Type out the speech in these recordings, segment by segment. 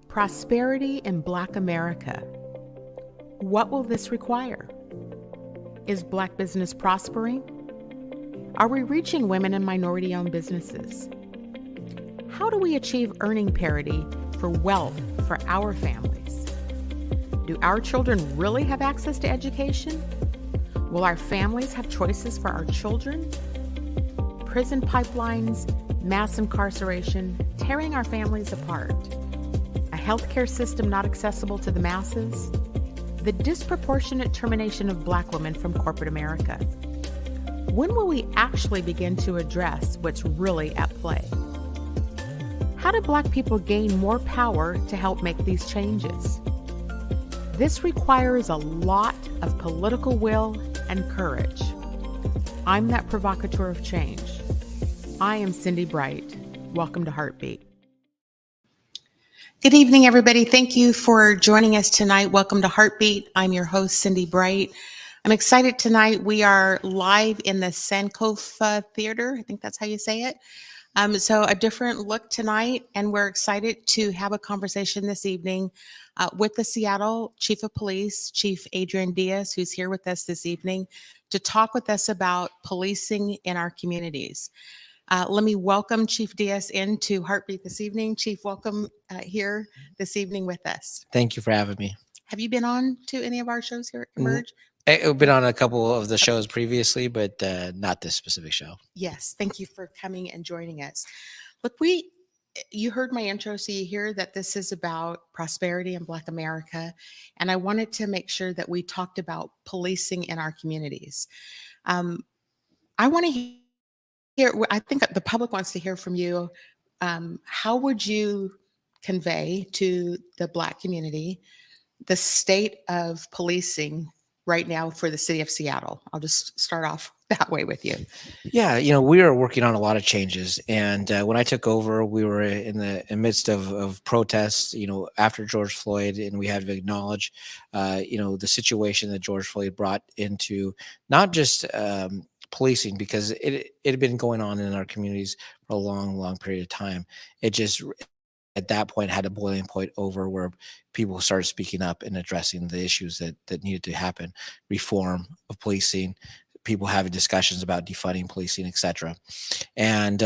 Prosperity in Black America. What will this require? Is Black business prospering? Are we reaching women and minority-owned businesses? How do we achieve earning parity for wealth for our families? Do our children really have access to education? Will our families have choices for our children? Prison pipelines, mass incarceration, tearing our families apart. A healthcare system not accessible to the masses. The disproportionate termination of Black women from corporate America. When will we actually begin to address what's really at play? How do Black people gain more power to help make these changes? This requires a lot of political will and courage. I'm that provocateur of change. I am Cindi Bright. Welcome to Heartbeat. Good evening, everybody. Thank you for joining us tonight. Welcome to Heartbeat. I'm your host, Cindi Bright. I'm excited tonight. We are live in the Sankofa Theater. I think that's how you say it. So a different look tonight, and we're excited to have a conversation this evening with the Seattle Chief of Police, Chief Adrian Diaz, who's here with us this evening to talk with us about policing in our communities. Let me welcome Chief Diaz into Heartbeat this evening. Chief, welcome here this evening with us. Thank you for having me. Have you been on to any of our shows here at Emerge? I've been on a couple of the shows previously, but not this specific show. Yes, thank you for coming and joining us. Look, you heard my intro, so you hear that this is about prosperity in Black America, and I wanted to make sure that we talked about policing in our communities. I want to hear, I think the public wants to hear from you. How would you convey to the Black community the state of policing right now for the city of Seattle? I'll just start off that way with you. Yeah, we are working on a lot of changes. And when I took over, we were in the midst of protests, after George Floyd, and we had to acknowledge, the situation that George Floyd brought into not just policing, because it had been going on in our communities for a long, long period of time. It just at that point had a boiling point over where people started speaking up and addressing the issues that needed to happen. Reform of policing, people having discussions about defunding policing, etc. And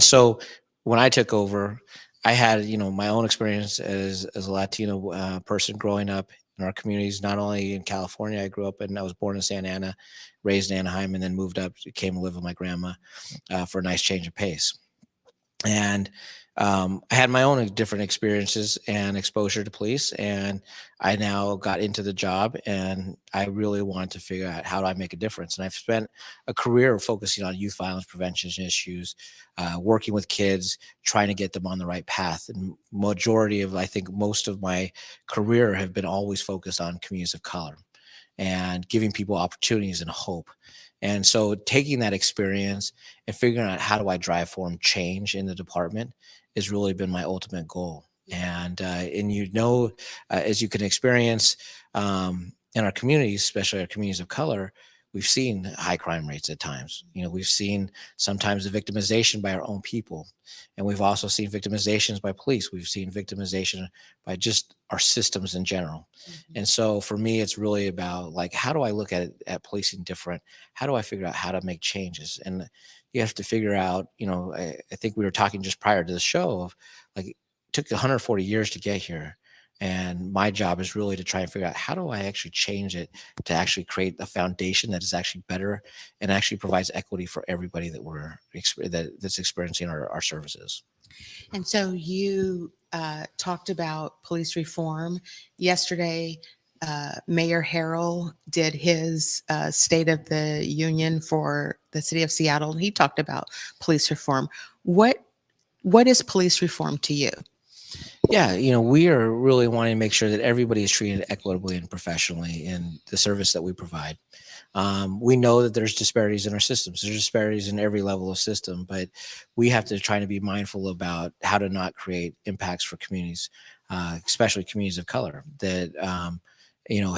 so when I took over, I had my own experience as a Latino person growing up in our communities, not only in California. I was born in Santa Ana, raised in Anaheim, and then moved up, came to live with my grandma for a nice change of pace. And I had my own different experiences and exposure to police, and I now got into the job, and I really wanted to figure out how do I make a difference. And I've spent a career focusing on youth violence prevention issues, working with kids, trying to get them on the right path. And I think most of my career have been always focused on communities of color and giving people opportunities and hope. And so taking that experience and figuring out how do I drive form change in the department has really been my ultimate goal. And as you can experience in our communities, especially our communities of color, we've seen high crime rates at times. We've seen sometimes the victimization by our own people. And we've also seen victimizations by police. We've seen victimization by just our systems in general. Mm-hmm. And so for me, it's really about how do I look at policing different? How do I figure out how to make changes? And you have to figure out, I think we were talking just prior to the show of it took 140 years to get here. And my job is really to try and figure out how do I actually change it to actually create a foundation that is actually better and actually provides equity for everybody that's experiencing our services. And so you talked about police reform. Yesterday, Mayor Harrell did his State of the Union for the city of Seattle. He talked about police reform. What is police reform to you? Yeah, we are really wanting to make sure that everybody is treated equitably and professionally in the service that we provide. We know that there's disparities in our systems. There's disparities in every level of system, but we have to try to be mindful about how to not create impacts for communities, especially communities of color that,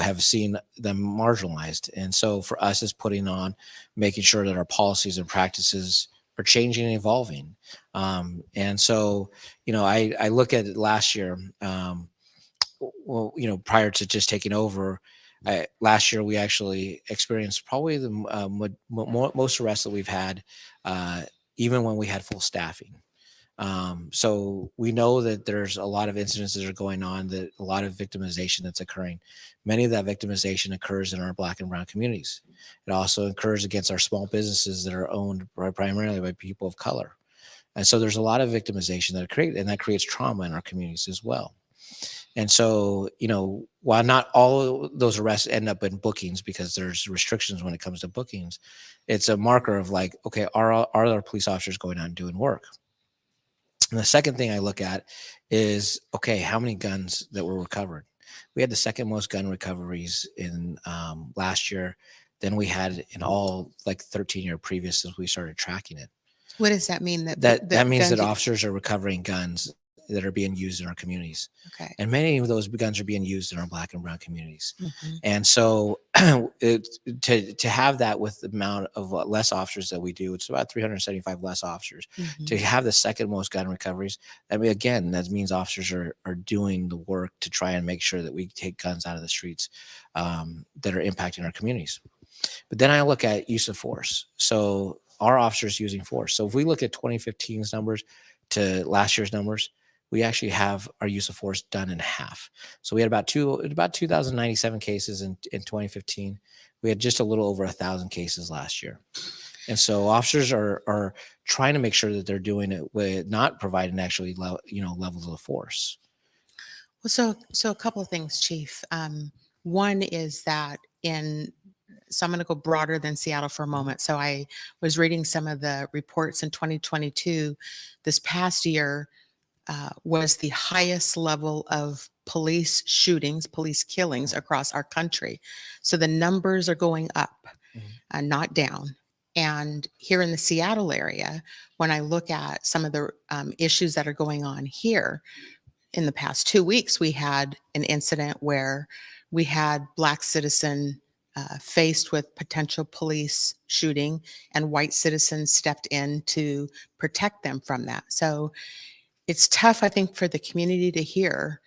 have seen them marginalized. And so for us, it's making sure that our policies and practices are changing and evolving. And so, I look at it last year. Well, prior to just taking over, last year we actually experienced probably the most arrests that we've had, uh, even when we had full staffing. So we know that there's a lot of incidents that are going on, that a lot of victimization that's occurring. Many of that victimization occurs in our Black and brown communities. It also occurs against our small businesses that are owned primarily by people of color. And so there's a lot of victimization and that creates trauma in our communities as well. And so, while not all those arrests end up in bookings because there's restrictions when it comes to bookings, it's a marker of like, okay, are our police officers going out and doing work? And the second thing I look at is, okay, how many guns that were recovered? We had the second most gun recoveries in last year than we had in all like 13-year previous since we started tracking it. What does that mean? That means that officers are recovering guns that are being used in our communities. Okay. And many of those guns are being used in our Black and brown communities. Mm-hmm. And so to have that with the amount of less officers that we do, it's about 375 less officers. Mm-hmm. To have the second most gun recoveries, I mean, again, that means officers are doing the work to try and make sure that we take guns out of the streets that are impacting our communities. But then I look at use of force. So our officers using force. So if we look at 2015's numbers to last year's numbers, we actually have our use of force done in half. So we had about 2,097 cases in 2015. We had just a little over 1,000 cases last year. And so officers are trying to make sure that they're doing it with not providing actually levels of force. Well, so a couple of things, Chief. One is that so I'm going to go broader than Seattle for a moment. So I was reading some of the reports in 2022. This past year was the highest level of police shootings, police killings across our country. So the numbers are going up, not down. And here in the Seattle area, when I look at some of the issues that are going on here, in the past 2 weeks, we had an incident where we had Black citizen faced with potential police shooting, and white citizens stepped in to protect them from that. So it's tough, I think, for the community to hear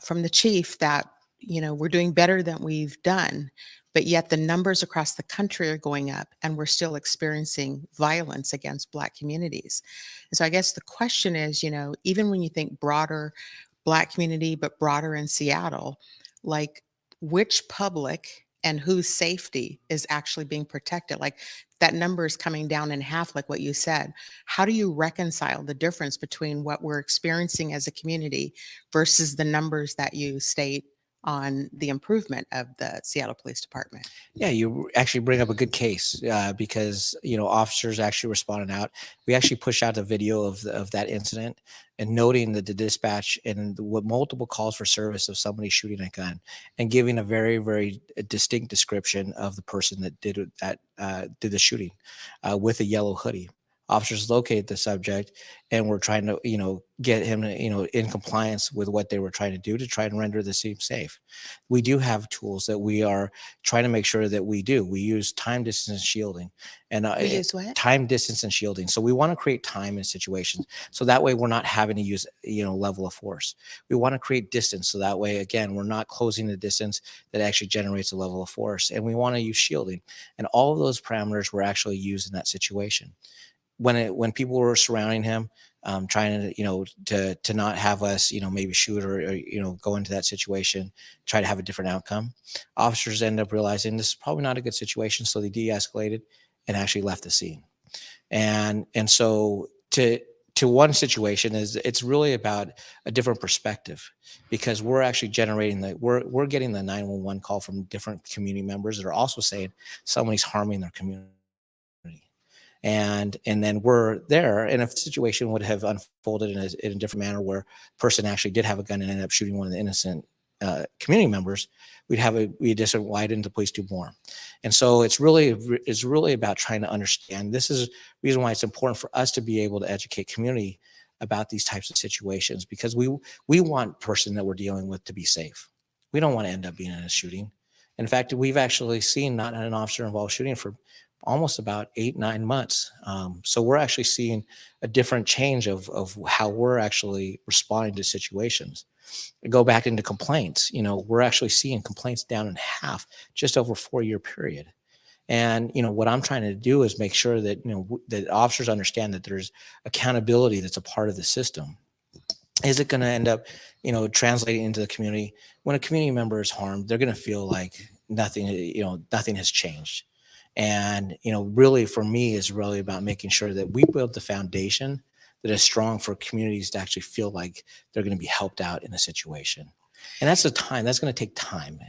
from the chief that, we're doing better than we've done, but yet the numbers across the country are going up and we're still experiencing violence against Black communities. And so I guess the question is, even when you think broader Black community, but broader in Seattle, like which public and whose safety is actually being protected? Like that number is coming down in half, like what you said. How do you reconcile the difference between what we're experiencing as a community versus the numbers that you state on the improvement of the Seattle Police Department? Yeah, you actually bring up a good case because officers actually responded out. We actually pushed out a video of that incident and noting that the dispatch and what multiple calls for service of somebody shooting a gun and giving a very, very distinct description of the person that did the shooting with a yellow hoodie. Officers located the subject and were trying to, get him, in compliance with what they were trying to do to try and render the scene safe. We do have tools that we are trying to make sure that we do. We use time, distance, and shielding. And We use what? Time, distance, and shielding. So we want to create time in situations. So that way we're not having to use, level of force. We want to create distance. So that way, again, we're not closing the distance that actually generates a level of force. And we want to use shielding. And all of those parameters were actually used in that situation. When people were surrounding him, trying to not have us, maybe shoot or go into that situation, try to have a different outcome, officers end up realizing this is probably not a good situation. So they de-escalated and actually left the scene. And so to one situation it's really about a different perspective, because we're actually generating we're getting the 911 call from different community members that are also saying somebody's harming their community. And then we're there. And if the situation would have unfolded in a different manner, where a person actually did have a gun and ended up shooting one of the innocent community members, we just widen the police do more. And so it's really about trying to understand. This is the reason why it's important for us to be able to educate community about these types of situations, because we want the person that we're dealing with to be safe. We don't want to end up being in a shooting. In fact, we've actually seen not an officer involved shooting for almost about 8, 9 months. So we're actually seeing a different change of how we're actually responding to situations. Go back into complaints. We're actually seeing complaints down in half just over a 4-year period. And what I'm trying to do is make sure that that officers understand that there's accountability that's a part of the system. Is it going to end up translating into the community? When a community member is harmed, they're going to feel like nothing has changed. And really for me is really about making sure that we build the foundation that is strong for communities to actually feel like they're going to be helped out in a situation. And that's going to take time.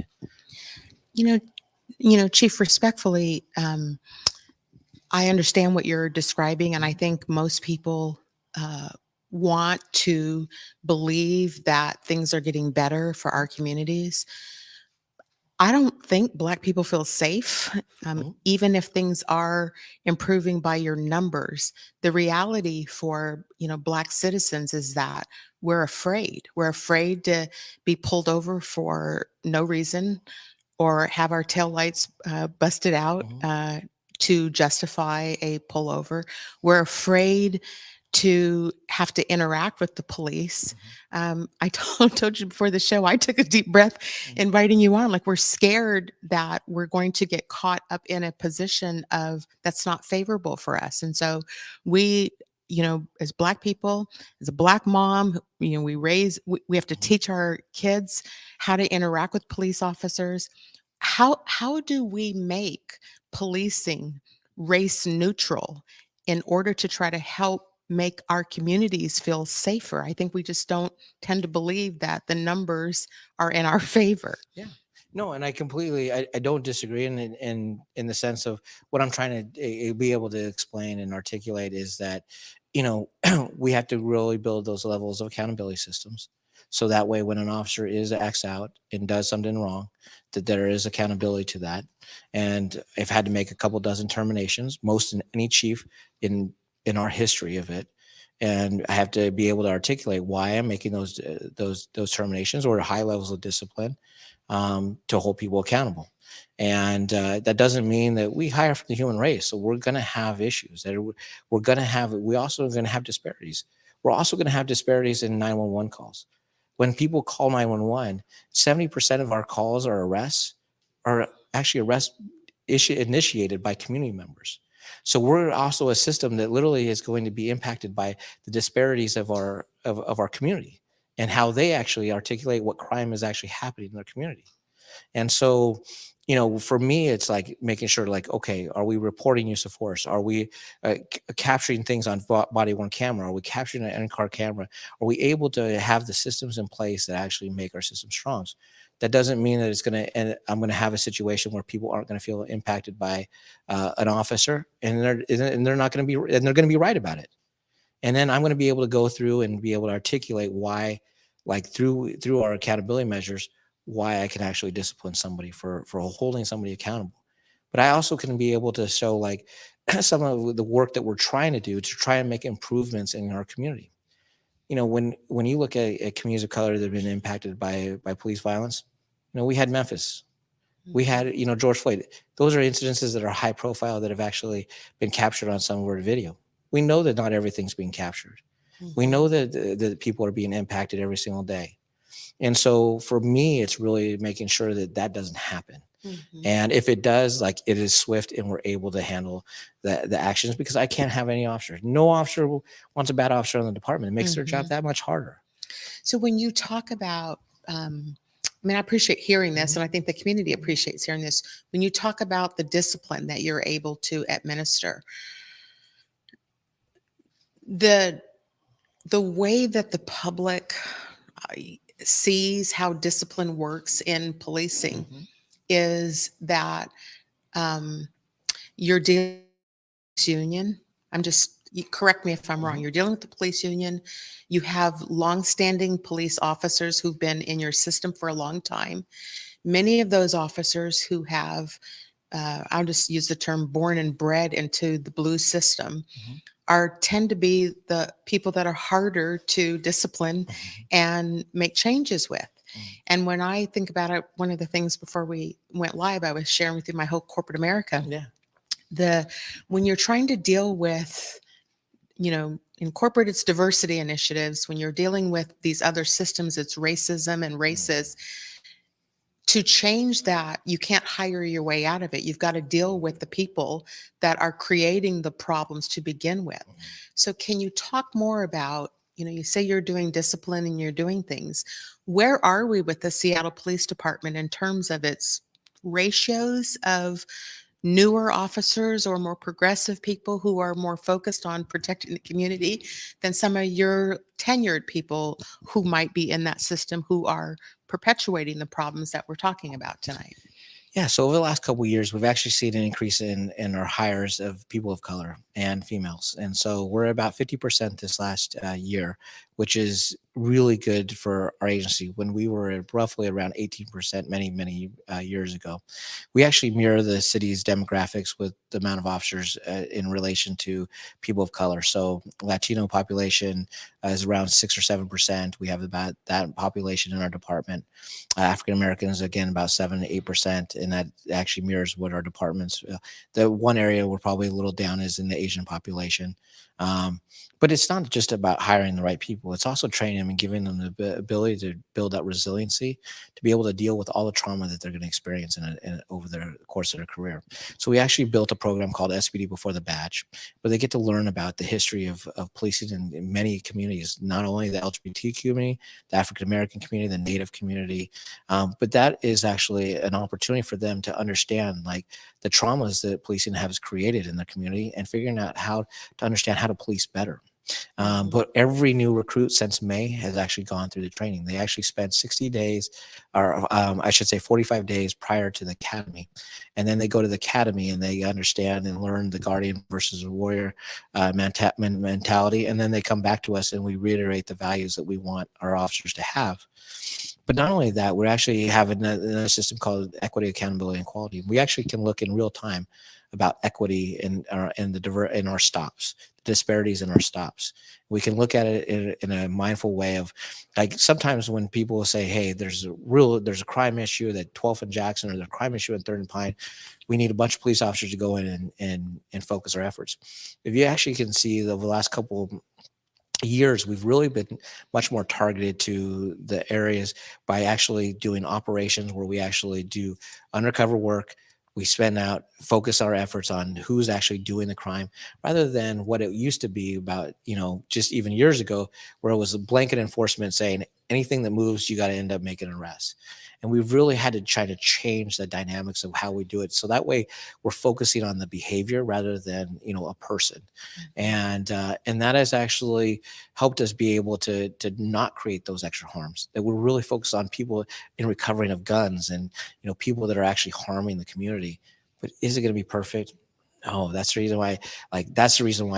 Chief, respectfully, I understand what you're describing, and I think most people want to believe that things are getting better for our communities. I don't think Black people feel safe, even if things are improving by your numbers. The reality for Black citizens is that we're afraid. We're afraid to be pulled over for no reason or have our taillights busted out to justify a pullover. We're afraid to have to interact with the police. I told you before the show, I took a deep breath inviting you on. Like, we're scared that we're going to get caught up in a position of that's not favorable for us. And so we, as Black people, as a Black mom, we have to teach our kids how to interact with police officers. How do we make policing race neutral in order to try to help make our communities feel safer? I think we just don't tend to believe that the numbers are in our favor. Yeah. No, and I don't disagree in the sense of what I'm trying to be able to explain and articulate is that, we have to really build those levels of accountability systems. So that way, when an officer acts out and does something wrong, that there is accountability to that. And I've had to make a couple dozen terminations, most in any chief in our history of it. And I have to be able to articulate why I'm making those terminations or high levels of discipline to hold people accountable. And that doesn't mean that we hire from the human race. So we're going to have issues we're also going to have disparities. We're also going to have disparities in 911 calls. When people call 911, 70% of our calls or arrests are actually initiated by community members. So we're also a system that literally is going to be impacted by the disparities of our community and how they actually articulate what crime is actually happening in their community. And so, for me, it's like making sure, like, okay, are we reporting use of force? Are we capturing things on body worn camera? Are we capturing an in-car camera? Are we able to have the systems in place that actually make our system strong? That doesn't mean that I'm going to have a situation where people aren't going to feel impacted by an officer, and they're not going to be, and they're going to be right about it. And then I'm going to be able to go through and be able to articulate why, like through our accountability measures, why I can actually discipline somebody for holding somebody accountable. But I also can be able to show like some of the work that we're trying to do to try and make improvements in our community. When you look at communities of color that have been impacted by police violence, we had Memphis, we had, George Floyd. Those are incidences that are high profile that have actually been captured on some word video. We know that not everything's being captured. We know that people are being impacted every single day. And so for me, it's really making sure that doesn't happen. And if it does, like, it is swift and we're able to handle the actions, because I can't have any officer. No officer wants a bad officer in the department. It makes their job that much harder. So when you talk about, I appreciate hearing this, and I think the community appreciates hearing this. When you talk about the discipline that you're able to administer, the way that the public sees how discipline works in policing is that you're dealing with the union. Correct me if I'm wrong. You're dealing with the police union. You have longstanding police officers who've been in your system for a long time. Many of those officers who have, I'll just use the term, born and bred into the blue system, tend to be the people that are harder to discipline and make changes with. And when I think about it, one of the things before we went live, I was sharing with you my whole corporate America When you're trying to deal with, incorporate its diversity initiatives, when you're dealing with these other systems, it's racism and races, to change that, you can't hire your way out of it. You've got to deal with the people that are creating the problems to begin with. So can you talk more about, you say you're doing discipline and you're doing things. Where are we with the Seattle Police Department in terms of its ratios of newer officers or more progressive people who are more focused on protecting the community than some of your tenured people who might be in that system who are perpetuating the problems that we're talking about tonight? Yeah, so over the last couple of years, we've actually seen an increase in our hires of people of color and females, and so we're about 50% this last year, which is really good for our agency. When we were at roughly around 18% many years ago, we actually mirror the city's demographics with the amount of officers in relation to people of color. So Latino population is around 6 or 7%. We have about that population in our department. African Americans, again, about 7 to 8%, and that actually mirrors what our departments. The one area we're probably a little down is in the Asian population. But it's not just about hiring the right people. It's also training them and giving them the ability to build that resiliency to be able to deal with all the trauma that they're going to experience over their course of their career. So we actually built a program called SPD Before the Badge, where they get to learn about the history of policing in many communities, not only the LGBT community, the African American community, the Native community, but that is actually an opportunity for them to understand like the traumas that policing has created in the community and figuring out how to understand how to police better. But every new recruit since May has actually gone through the training. They actually spent 60 days, or I should say 45 days prior to the academy. And then they go to the academy and they understand and learn the guardian versus warrior mentality. And then they come back to us and we reiterate the values that we want our officers to have. But not only that, we actually have another system called equity, accountability, and quality. We actually can look in real time about equity in our stops, disparities in our stops. We can look at it in a mindful way of, like, sometimes when people will say, hey, there's a crime issue at 12th and Jackson, or there's a crime issue at 3rd and Pine, we need a bunch of police officers to go in and focus our efforts. If you actually can see over the last couple years, we've really been much more targeted to the areas by actually doing operations where we actually do undercover work. We focus our efforts on who's actually doing the crime, rather than what it used to be about, just even years ago, where it was a blanket enforcement saying anything that moves, you got to end up making an arrest. And we've really had to try to change the dynamics of how we do it. So that way we're focusing on the behavior rather than, a person. And that has actually helped us be able to not create those extra harms, that we're really focused on people in recovering of guns and, people that are actually harming the community. But is it going to be perfect? No, that's the reason why,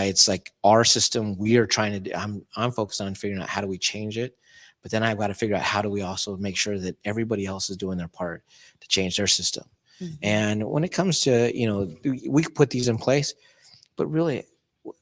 it's like our system we are trying to do. I'm focused on figuring out how do we change it. But then I've got to figure out how do we also make sure that everybody else is doing their part to change their system. And when it comes to, we can put these in place, but really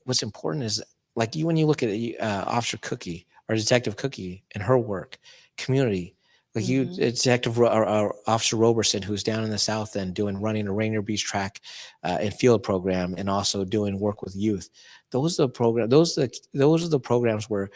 what's important is, like, when you look at Officer Cookie or Detective Cookie and her work, community, like Detective or Officer Roberson, who's down in the South End running a Rainier Beach track and field program, and also doing work with youth. Those are the programs where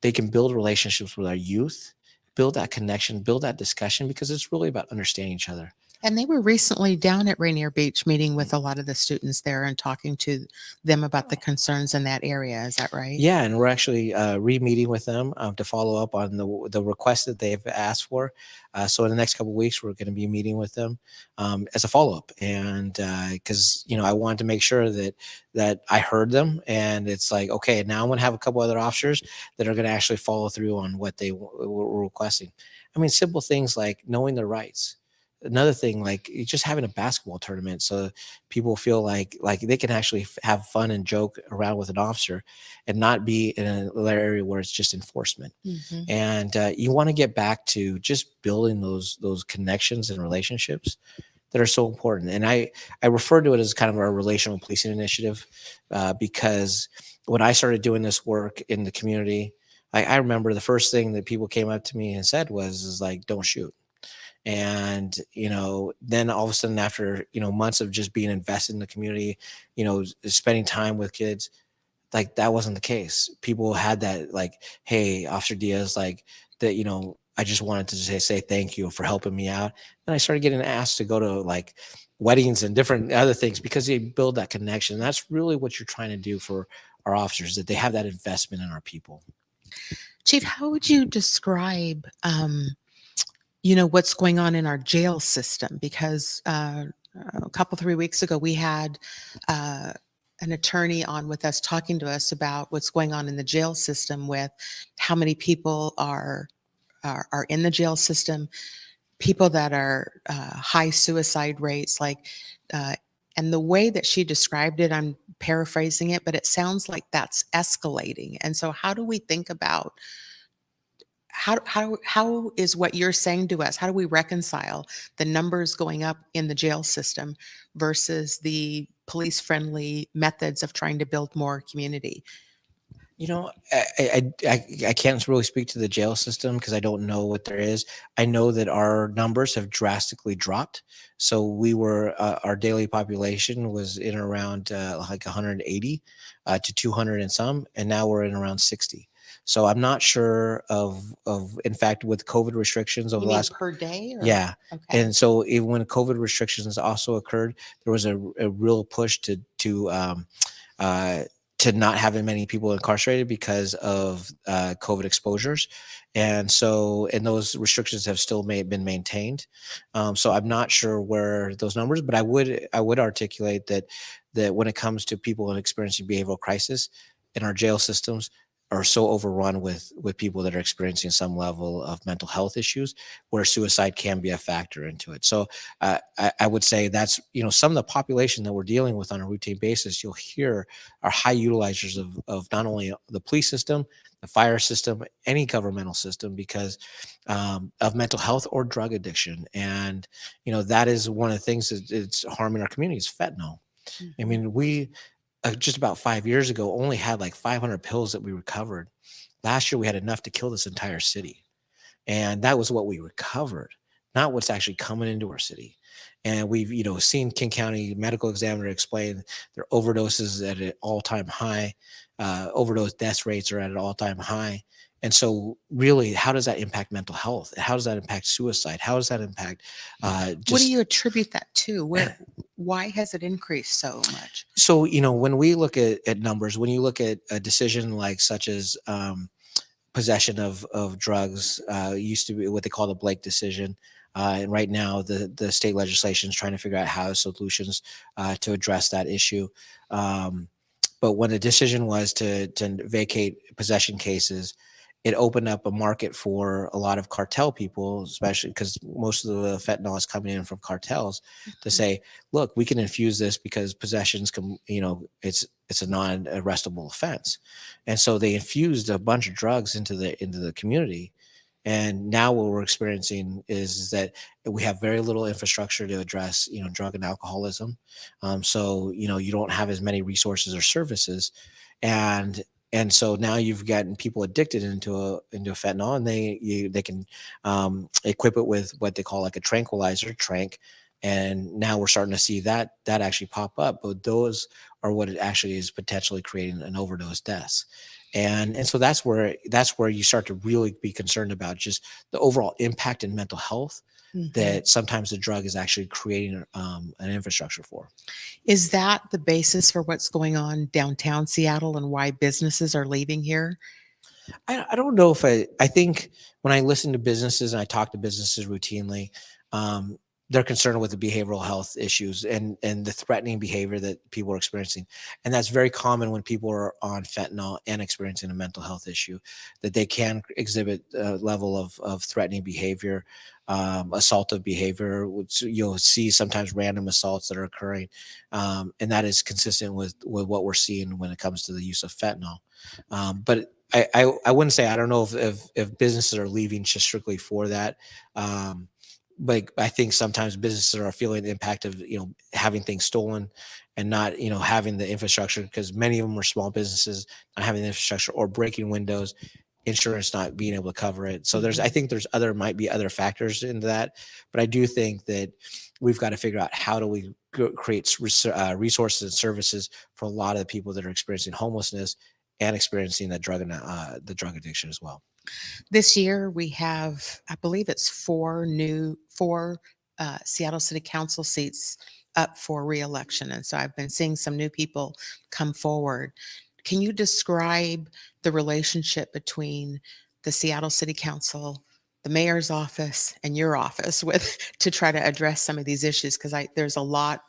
they can build relationships with our youth, build that connection, build that discussion, because it's really about understanding each other. And they were recently down at Rainier Beach meeting with a lot of the students there and talking to them about the concerns in that area. Is that right? Yeah, and we're actually re-meeting with them to follow up on the request that they've asked for. So in the next couple of weeks, we're going to be meeting with them as a follow-up, and because I wanted to make sure that I heard them, and it's like, okay, now I'm going to have a couple other officers that are going to actually follow through on what they were requesting. I mean, simple things like knowing their rights. Another thing, like just having a basketball tournament, so people feel like they can actually have fun and joke around with an officer and not be in an area where it's just enforcement. And you want to get back to just building those connections and relationships that are so important. And I refer to it as kind of our relational policing initiative, because when I started doing this work in the community, I remember the first thing that people came up to me and said was like, don't shoot. And, then all of a sudden after, months of just being invested in the community, spending time with kids, like that wasn't the case. People had that like, hey, Officer Diaz, like that, I just wanted to say thank you for helping me out. And I started getting asked to go to like weddings and different other things because they build that connection. And that's really what you're trying to do for our officers, that they have that investment in our people. Chief, how would you describe, what's going on in our jail system? Because a couple, 3 weeks ago, we had an attorney on with us talking to us about what's going on in the jail system with how many people are in the jail system, people that are high suicide rates, and the way that she described it, I'm paraphrasing it, but it sounds like that's escalating. And so how do we think about how is what you're saying to us, how do we reconcile the numbers going up in the jail system versus the police friendly methods of trying to build more community? I can't really speak to the jail system because I don't know what there is. I know that our numbers have drastically dropped. So we were our daily population was in around like 180 to 200 and some, and now we're in around 60. So I'm not sure of in fact with COVID restrictions over You the mean last per day? Or? yeah. Okay. And so even when COVID restrictions also occurred, there was a real push to not having many people incarcerated because of COVID exposures. And those restrictions have still been maintained. So I'm not sure where those numbers, but I would articulate that when it comes to people experiencing behavioral crisis in our jail systems, are so overrun with people that are experiencing some level of mental health issues where suicide can be a factor into it. So I would say that's, some of the population that we're dealing with on a routine basis, you'll hear are high utilizers of not only the police system, the fire system, any governmental system because of mental health or drug addiction. And, that is one of the things that it's harming our community is fentanyl. I mean, we just about 5 years ago only had like 500 pills that we recovered. Last year we had enough to kill this entire city, and that was what we recovered, not what's actually coming into our city. And we've seen King County medical examiner explain their overdoses at an all-time high. Overdose death rates are at an all-time high. And so really, how does that impact mental health? How does that impact suicide? How does that impact what do you attribute that to? Why has it increased so much? So, when we look at numbers, when you look at a decision like such as possession of drugs, used to be what they call the Blake decision. And right now, the state legislation is trying to figure out how solutions to address that issue. But when the decision was to vacate possession cases, it opened up a market for a lot of cartel people, especially because most of the fentanyl is coming in from cartels to say, look, we can infuse this because possessions can, it's a non-arrestable offense. And so they infused a bunch of drugs into the community. And now what we're experiencing is that we have very little infrastructure to address, drug and alcoholism. So, you don't have as many resources or services. And so now you've gotten people addicted into fentanyl, and they can equip it with what they call like a tranquilizer, trank. And now we're starting to see that actually pop up. But those are what it actually is potentially creating an overdose deaths. And so that's where you start to really be concerned about just the overall impact in mental health that sometimes the drug is actually creating an infrastructure for. Is that the basis for what's going on downtown Seattle and why businesses are leaving here? I don't know if I think when I listen to businesses and I talk to businesses routinely, they're concerned with the behavioral health issues and the threatening behavior that people are experiencing. And that's very common when people are on fentanyl and experiencing a mental health issue, that they can exhibit a level of threatening behavior, assaultive behavior. You'll see sometimes random assaults that are occurring. And that is consistent with what we're seeing when it comes to the use of fentanyl. But I wouldn't say, I don't know if businesses are leaving just strictly for that. But I think sometimes businesses are feeling the impact of, having things stolen and not, having the infrastructure, because many of them are small businesses, not having the infrastructure or breaking windows insurance not being able to cover it. So I think might be other factors into that, but I do think that we've got to figure out how do we create resources and services for a lot of the people that are experiencing homelessness and experiencing the drug addiction as well. This year we have, I believe it's four Seattle City Council seats up for re-election. And so I've been seeing some new people come forward. Can you describe the relationship between the Seattle City Council, the mayor's office, and your office to try to address some of these issues? Because there's a lot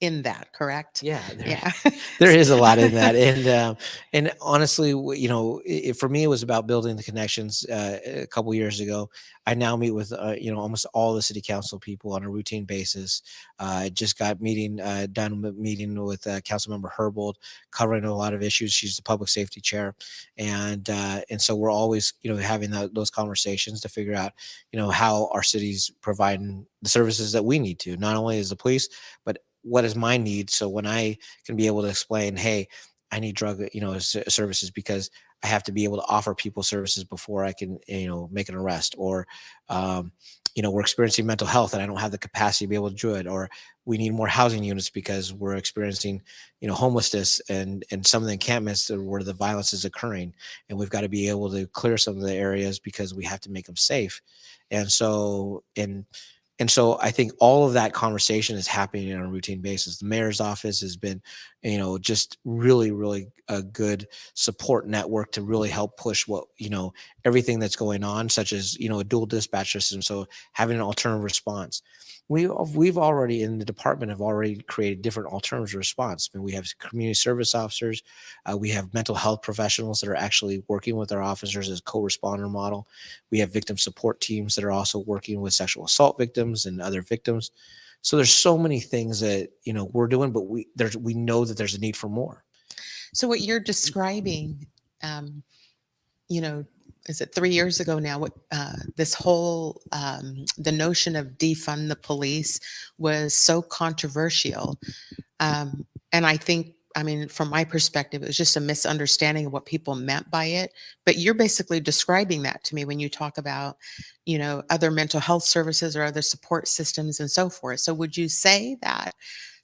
in that, correct? Yeah, Yeah. there is a lot in that, and honestly, for me, it was about building the connections. A couple years ago, I now meet with almost all the city council people on a routine basis. I just got done meeting with Councilmember Herbold, covering a lot of issues. She's the public safety chair, and so we're always having those conversations to figure out how our city's providing the services that we need to, not only as the police, but what is my need. So when I can be able to explain, hey, I need drug, services because I have to be able to offer people services before I can, make an arrest, or, we're experiencing mental health and I don't have the capacity to be able to do it, or we need more housing units because we're experiencing, homelessness and some of the encampments where the violence is occurring, and we've got to be able to clear some of the areas because we have to make them safe. And so I think all of that conversation is happening on a routine basis. The mayor's office has been, just really, really a good support network to really help push everything that's going on, such as, a dual dispatch system. So having an alternative response. We've already in the department have already created different alternative response. I mean, we have community service officers, we have mental health professionals that are actually working with our officers as co-responder model. We have victim support teams that are also working with sexual assault victims and other victims. So there's so many things that we're doing, but we know that there's a need for more. So what you're describing, is it 3 years ago now? What this whole the notion of defund the police was so controversial, and I think, from my perspective, it was just a misunderstanding of what people meant by it. But you're basically describing that to me when you talk about, other mental health services or other support systems and so forth. So would you say that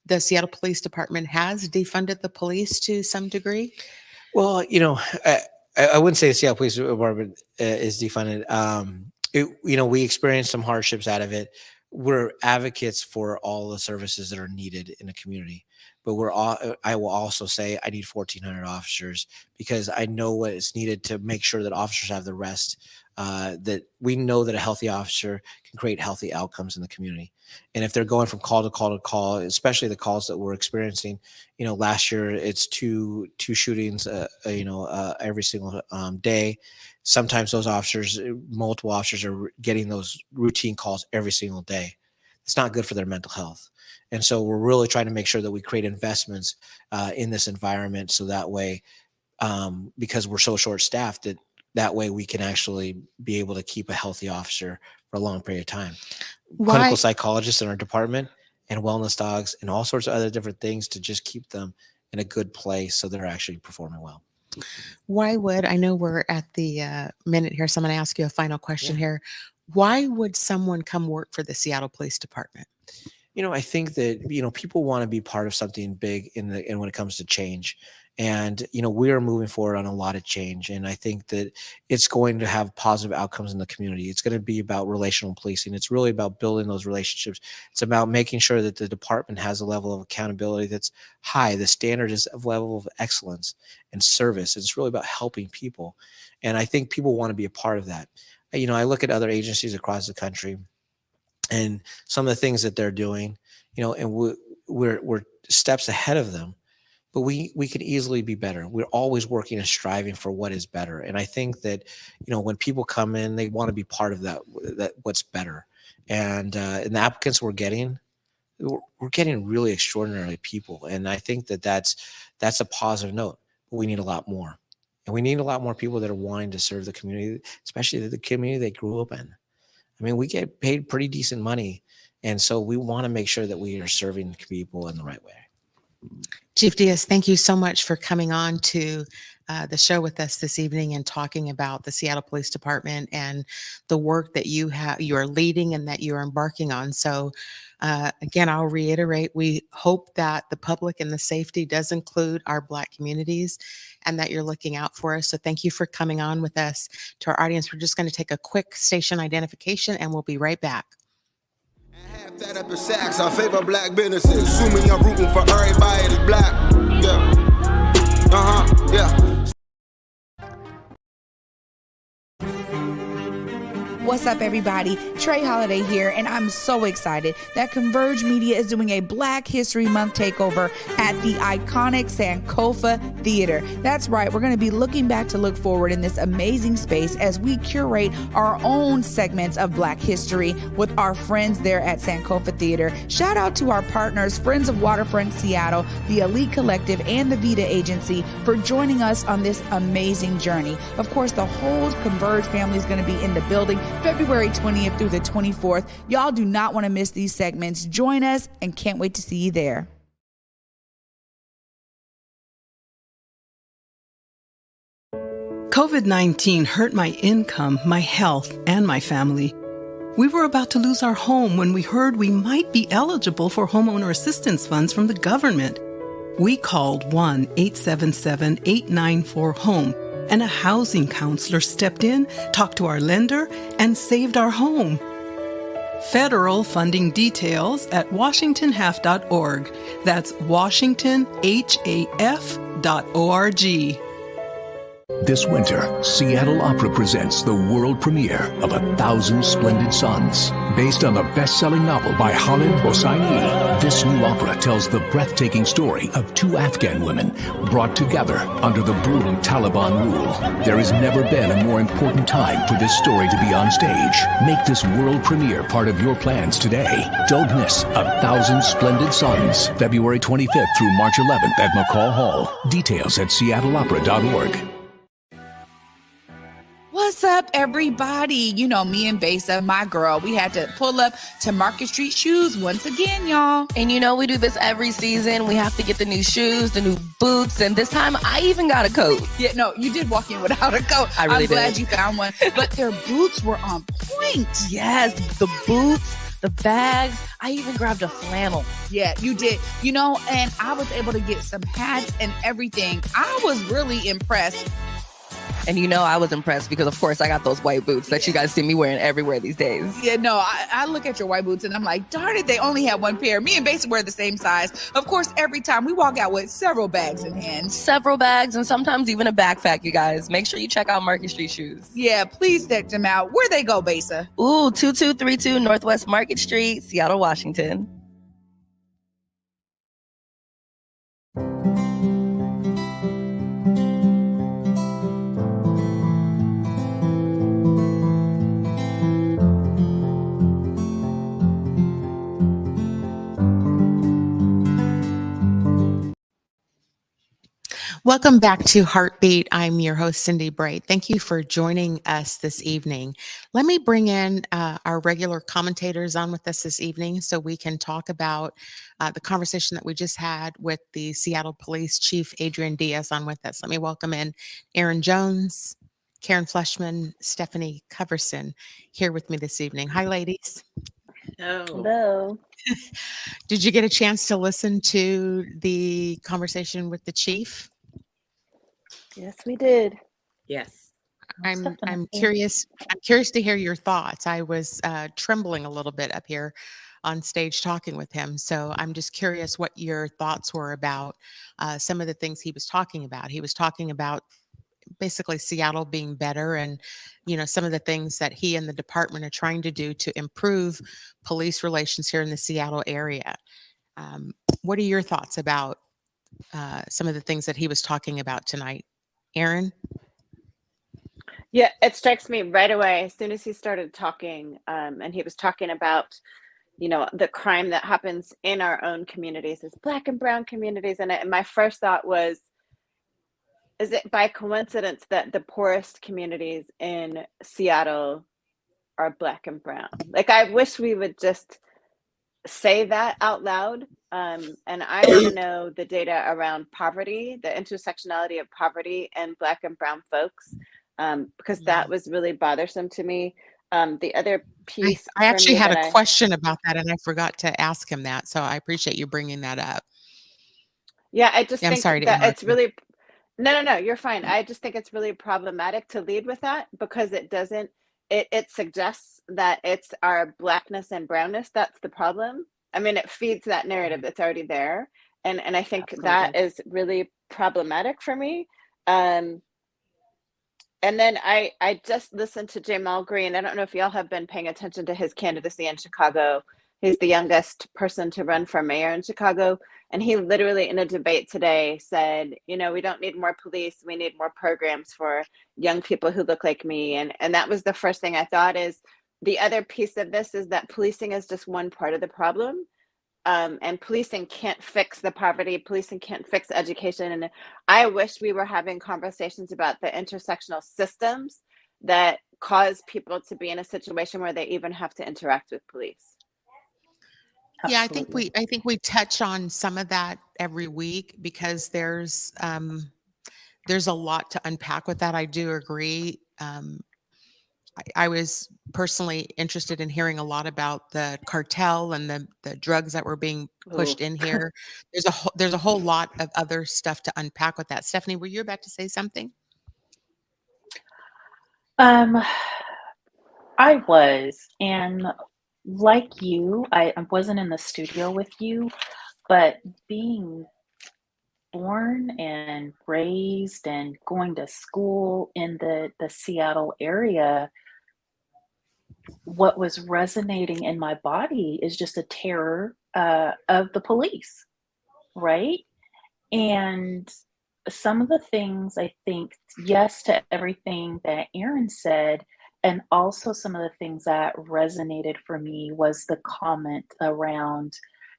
the Seattle Police Department has defunded the police to some degree? Well, I wouldn't say the Seattle Police Department is defunded. We experienced some hardships out of it. We're advocates for all the services that are needed in the community, but I will also say I need 1,400 officers because I know what is needed to make sure that officers have the rest. That we know that a healthy officer can create healthy outcomes in the community. And if they're going from call to call to call, especially the calls that we're experiencing, last year it's two shootings, every single day. Sometimes those multiple officers are getting those routine calls every single day. It's not good for their mental health. And so we're really trying to make sure that we create investments in this environment. So that way, because we're so short staffed, that way we can actually be able to keep a healthy officer for a long period of time. Clinical psychologists in our department and wellness dogs and all sorts of other different things to just keep them in a good place so they're actually performing well. I know we're at the minute here, so I'm going to ask you a final question here. Why would someone come work for the Seattle Police Department? I think that, people want to be part of something big in when it comes to change. And, we are moving forward on a lot of change. And I think that it's going to have positive outcomes in the community. It's going to be about relational policing. It's really about building those relationships. It's about making sure that the department has a level of accountability that's high. The standard is a level of excellence and service. It's really about helping people. And I think people want to be a part of that. I look at other agencies across the country and some of the things that they're doing, and we're steps ahead of them. But we can easily be better. We're always working and striving for what is better. And I think that, when people come in, they want to be part of that what's better. And the applicants we're getting really extraordinary people. And I think that that's a positive note. But we need a lot more. And we need a lot more people that are wanting to serve the community, especially the community they grew up in. I mean, we get paid pretty decent money. And so we want to make sure that we are serving people in the right way. Chief Diaz, thank you so much for coming on to the show with us this evening and talking about the Seattle Police Department and the work that you are leading and that you're embarking on. So again, I'll reiterate, we hope that the public and the safety does include our Black communities and that you're looking out for us. So thank you for coming on with us. To our audience, we're just going to take a quick station identification and we'll be right back. Half that up in sacks, I favor Black businesses. Assuming I'm rooting for everybody that's Black. Yeah. Yeah. What's up, everybody? Trey Holiday here, and I'm so excited that Converge Media is doing a Black History Month takeover at the iconic Sankofa Theater. That's right, we're going to be looking back to look forward in this amazing space as we curate our own segments of Black history with our friends there at Sankofa Theater. Shout out to our partners, Friends of Waterfront Seattle, the Elite Collective, and the Vita Agency for joining us on this amazing journey. Of course, the whole Converge family is going to be in the building February 20th through the 24th. Y'all do not want to miss these segments. Join us and can't wait to see you there. COVID-19 hurt my income, my health, and my family. We were about to lose our home when we heard we might be eligible for homeowner assistance funds from the government. We called 1-877-894-HOME. And a housing counselor stepped in, talked to our lender, and saved our home. Federal funding details at washingtonhaf.org. That's washingtonhaf.org. This winter, Seattle Opera presents the world premiere of 1,000 Splendid Suns. Based on the best-selling novel by Khaled Hosseini, this new opera tells the breathtaking story of two Afghan women brought together under the brutal Taliban rule. There has never been a more important time for this story to be on stage. Make this world premiere part of your plans today. Don't miss 1,000 Splendid Suns, February 25th through March 11th at McCall Hall. Details at seattleopera.org. What's up, everybody? You know, me and Besa, my girl, we had to pull up to Market Street Shoes once again, y'all. And you know, we do this every season. We have to get the new shoes, the new boots, and this time I even got a coat. Yeah, no, you did walk in without a coat. I really I'm glad did. you found one. But their boots were on point. Yes, the boots, the bags. I even grabbed a flannel. Yeah, you did. You know, and I was able to get some hats and everything. I was really impressed. And you know, I was impressed because, of course, I got those white boots that you guys see me wearing everywhere these days. Yeah, no, I look at your white boots and I'm like, darn it, they only have one pair. Me and Besa wear the same size. Of course, every time we walk out with several bags in hand. Several bags and sometimes even a backpack, you guys. Make sure you check out Market Street Shoes. Yeah, please check them out. Where they go, Besa? Ooh, 2232 Northwest Market Street, Seattle, Washington. Welcome back to Heartbeat. I'm your host, Cindi Bright. Thank you for joining us this evening. Let me bring in our regular commentators on with us this evening so we can talk about the conversation that we just had with the Seattle Police Chief, Adrian Diaz, on with us. Let me welcome in Aaron Jones, Karen Fleshman, Stephanie Coverson here with me this evening. Hi, ladies. Hello. Did you get a chance to listen to the conversation with the chief? Yes, we did. Yes. I'm curious. I'm curious to hear your thoughts. I was trembling a little bit up here on stage talking with him, so I'm just curious what your thoughts were about some of the things he was talking about. He was talking about basically Seattle being better, and some of the things that he and the department are trying to do to improve police relations here in the Seattle area. What are your thoughts about some of the things that he was talking about tonight? Aaron? Yeah, it strikes me right away as soon as he started talking, and he was talking about, the crime that happens in our own communities, as Black and brown communities. And my first thought was, is it by coincidence that the poorest communities in Seattle are Black and brown? Like, I wish we would just say that out loud And I want to know the data around poverty, the intersectionality of poverty and Black and brown folks, because Yeah. that was really bothersome to me. The other I, piece I for actually me had that a I, question about that and I forgot to ask him that. So I appreciate you bringing that up. yeah, I just Yeah, I'm think sorry to that interrupt it's you. really, no, you're fine. I just think it's really problematic to lead with that because it doesn't, it suggests that it's our Blackness and brownness that's the problem. I mean, it feeds that narrative that's already there. And I think that Absolutely. is really problematic for me. Um, and then I just listened to Jamal Green. I don't know if y'all have been paying attention to his candidacy in Chicago. He's the youngest person to run for mayor in Chicago. And he literally in a debate today said, you know, we don't need more police. We need more programs for young people who look like me. And that was the first thing I thought is the other piece of this is that policing is just one part of the problem. And policing can't fix the poverty, policing can't fix education. And I wish we were having conversations about the intersectional systems that cause people to be in a situation where they even have to interact with police. Yeah, Absolutely. I think we touch on some of that every week because there's a lot to unpack with that. I do agree. I was personally interested in hearing a lot about the cartel and the drugs that were being Ooh. pushed in here. There's a whole lot of other stuff to unpack with that. Stephanie, were you about to say something? Um, I was, and like you, I wasn't in the studio with you, but being born and raised and going to school in the Seattle area, what was resonating in my body is just a terror of the police, right? And some of the things I think, yes, to everything that Aaron said, and also some of the things that resonated for me was the comment around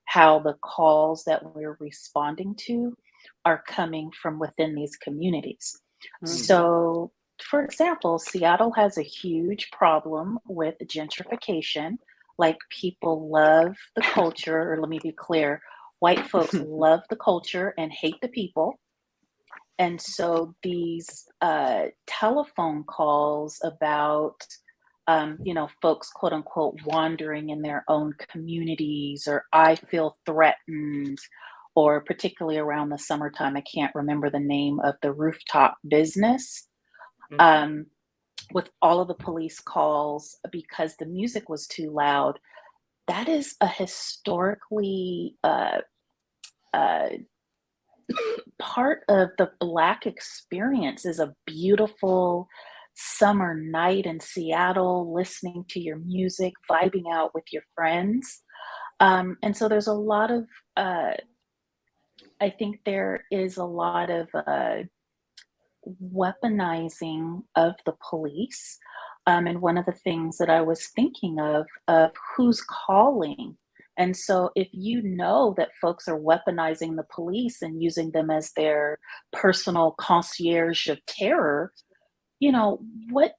how the calls that we're responding to are coming from within these communities. Mhm. So, for example, Seattle has a huge problem with gentrification. Like, people love the culture, or let me be clear, white folks love the culture and hate the people. And so these telephone calls about, folks, quote unquote, wandering in their own communities, or I feel threatened, or particularly around the summertime, I can't remember the name of the rooftop business, um, with all of the police calls because the music was too loud. That is a historically uh, part of the Black experience is a beautiful summer night in Seattle, listening to your music, vibing out with your friends. And so there's a lot of, I think there is a lot of weaponizing of the police. And one of the things that I was thinking of who's calling. And so if you know that folks are weaponizing the police and using them as their personal concierge of terror, what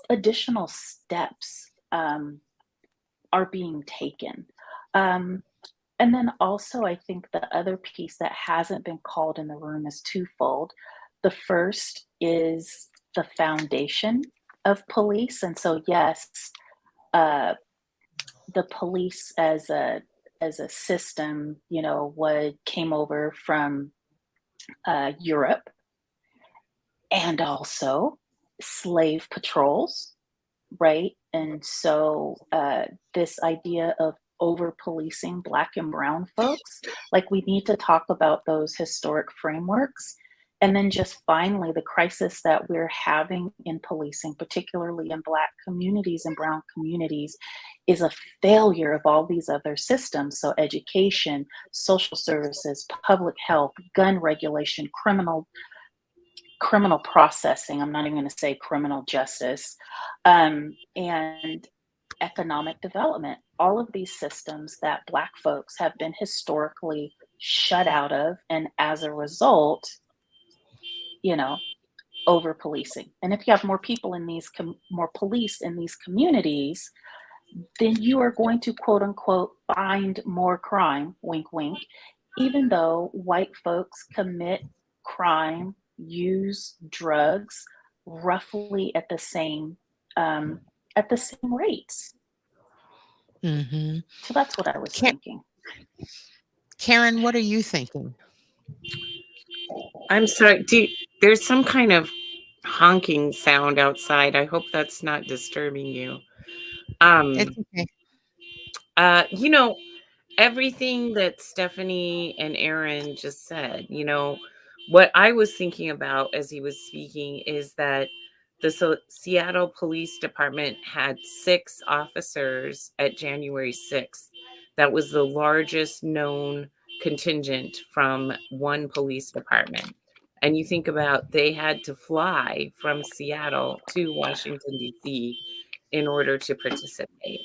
additional steps are being taken? And then also, I think the other piece that hasn't been called in the room is twofold. The first is the foundation of police. And so, yes, uh, the police as a system, what came over from Europe, and also slave patrols, right? And so this idea of over policing Black and brown folks, like, we need to talk about those historic frameworks. And then just finally, the crisis that we're having in policing, particularly in Black communities and brown communities, is a failure of all these other systems. So education, social services, public health, gun regulation, criminal processing. I'm not even going to say criminal justice, and economic development. All of these systems that Black folks have been historically shut out of, and as a result, over policing. And if you have more people in these more police in these communities, then you are going to quote unquote find more crime, wink, wink, even though white folks commit crime, use drugs roughly at the same rates. Mm-hmm. So that's what I was thinking. Karen, what are you thinking? I'm sorry. There's some kind of honking sound outside. I hope that's not disturbing you. It's okay. You know, everything that Stephanie and Aaron just said, you know, what I was thinking about as he was speaking is that the Seattle Police Department had 6 officers at January 6th. That was the largest known contingent from one police department. And you think about they had to fly from Seattle to Washington, D.C. in order to participate.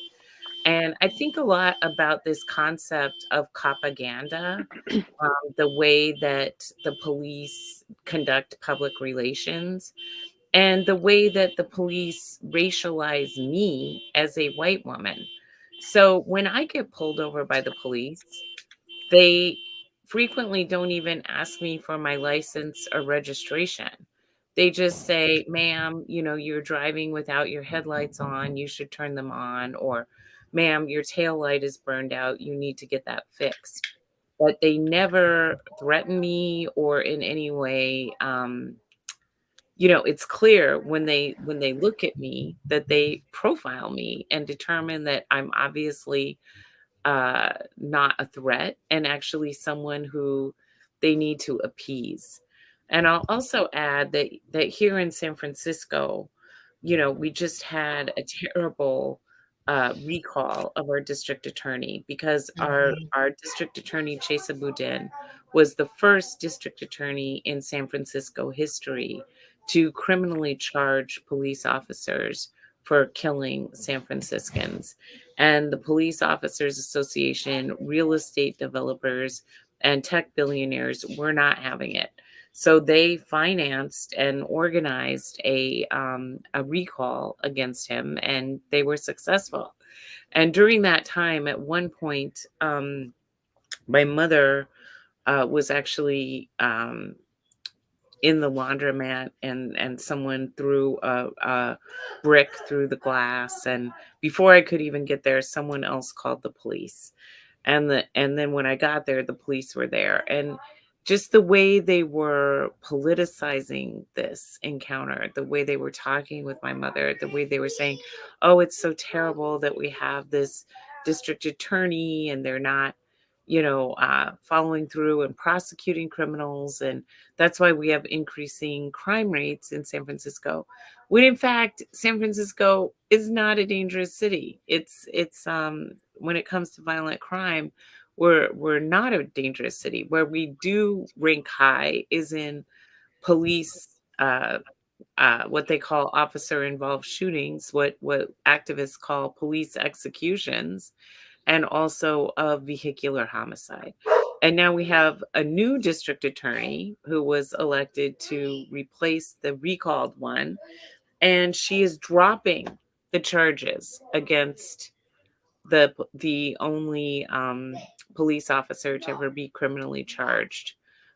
And I think a lot about this concept of propaganda, the way that the police conduct public relations, and the way that the police racialize me as a white woman. So when I get pulled over by the police, they frequently don't even ask me for my license or registration. They just say, ma'am, you know, you're driving without your headlights on. You should turn them on. Or, ma'am, your tail light is burned out. You need to get that fixed. But they never threaten me or in any way, you know, it's clear when they look at me that they profile me and determine that I'm obviously not a threat and actually someone who they need to appease. And I'll also add that here in San Francisco, you know, we just had a terrible recall of our district attorney because our district attorney Chesa Boudin was the first district attorney in San Francisco history to criminally charge police officers for killing San Franciscans. And the Police Officers Association, real estate developers, and tech billionaires were not having it. So they financed and organized a recall against him, and they were successful. And during that time, at one point, my mother was actually in the laundromat, and someone threw a brick through the glass, and before I could even get there, someone else called the police. And then when I got there, the police were there. And just the way they were politicizing this encounter, the way they were talking with my mother, the way they were saying, oh, it's so terrible that we have this district attorney and they're not, you know, following through and prosecuting criminals. And that's why we have increasing crime rates in San Francisco. When in fact, San Francisco is not a dangerous city. It's when it comes to violent crime, we're not a dangerous city. Where we do rank high is in police, what they call officer involved shootings, what activists call police executions, and also of vehicular homicide. And now we have a new district attorney who was elected to replace the recalled one, and she is dropping the charges against the only police officer to ever be criminally charged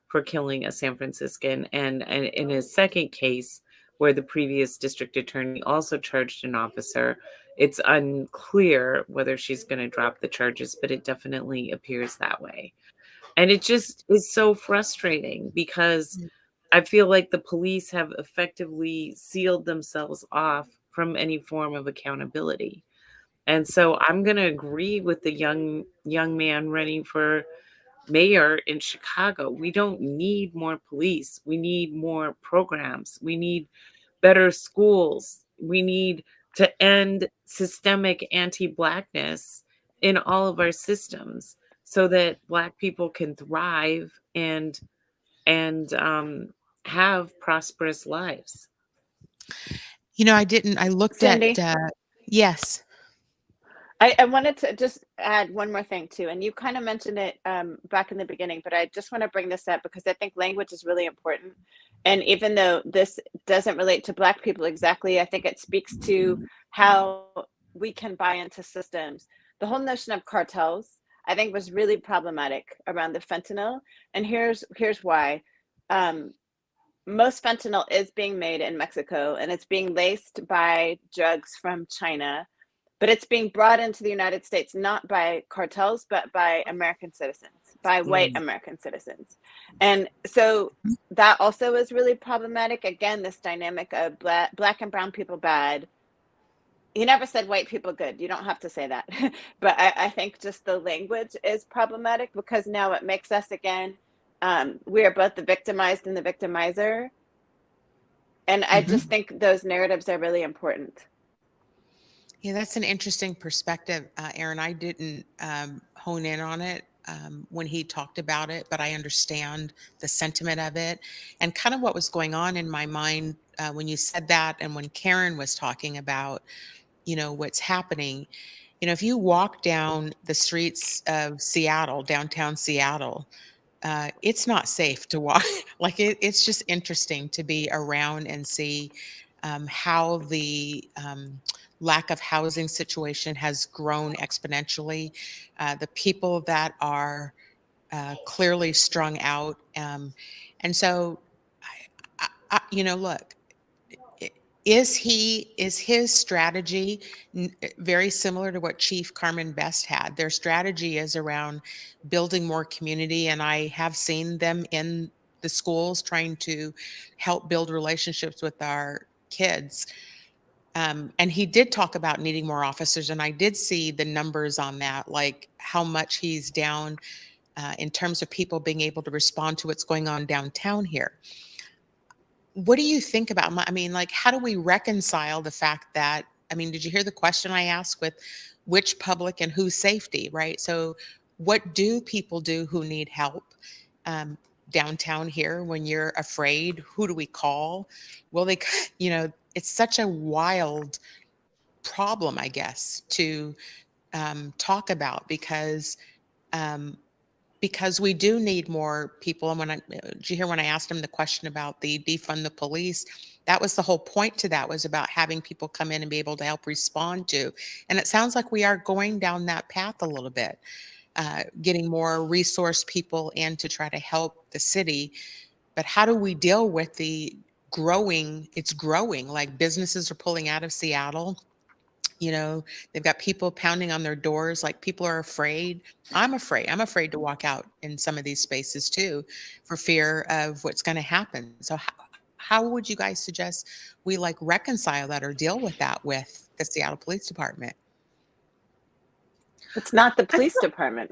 for killing a San Franciscan. And in a second case, where the previous district attorney also charged an officer, it's unclear whether she's going to drop the charges, but it definitely appears that way. And it just is so frustrating because I feel like the police have effectively sealed themselves off from any form of accountability. And so I'm going to agree with the young man running for mayor in Chicago. We don't need more police. We need more programs. We need better schools. We need to end systemic anti-Blackness in all of our systems so that Black people can thrive and have prosperous lives. You know, I looked Cindi? at, yes. I wanted to just add one more thing too, and you kind of mentioned it back in the beginning, but I just want to bring this up because I think language is really important. And even though this doesn't relate to Black people exactly, I think it speaks to how we can buy into systems. The whole notion of cartels, I think, was really problematic around the fentanyl. And here's why. Most fentanyl is being made in Mexico, and it's being laced by drugs from China, but it's being brought into the United States not by cartels, but by American citizens, by white American citizens. And so that also is really problematic. Again, this dynamic of black and brown people bad. He never said white people good. You don't have to say that. But I think just the language is problematic, because now it makes us, again, we are both the victimized and the victimizer. And I just think those narratives are really important. Yeah, that's an interesting perspective, Aaron. I didn't hone in on it when he talked about it, but I understand the sentiment of it and kind of what was going on in my mind when you said that, and when Karen was talking about, what's happening. If you walk down the streets of Seattle, downtown Seattle, it's not safe to walk. Like it's just interesting to be around and see how the lack of housing situation has grown exponentially. The people that are clearly strung out, and so, look. Is his strategy very similar to what Chief Carmen Best had? Their strategy is around building more community, and I have seen them in the schools trying to help build relationships with our kids. And he did talk about needing more officers, and I did see the numbers on that, like how much he's down in terms of people being able to respond to what's going on downtown here. What do you think about, how do we reconcile the fact that, did you hear the question I asked with which public and whose safety, right? So what do people do who need help downtown here when you're afraid? Who do we call? Well, it's such a wild problem, I guess, to talk about, because we do need more people. And did you hear when I asked him the question about the defund the police? That was the whole point to that, was about having people come in and be able to help respond to. And it sounds like we are going down that path a little bit, getting more resource people in to try to help the city. But how do we deal with it's growing, like businesses are pulling out of Seattle. They've got people pounding on their doors, like people are afraid. I'm afraid to walk out in some of these spaces too, for fear of what's going to happen. So how would you guys suggest we reconcile that or deal with that with the Seattle Police Department? It's not the police department.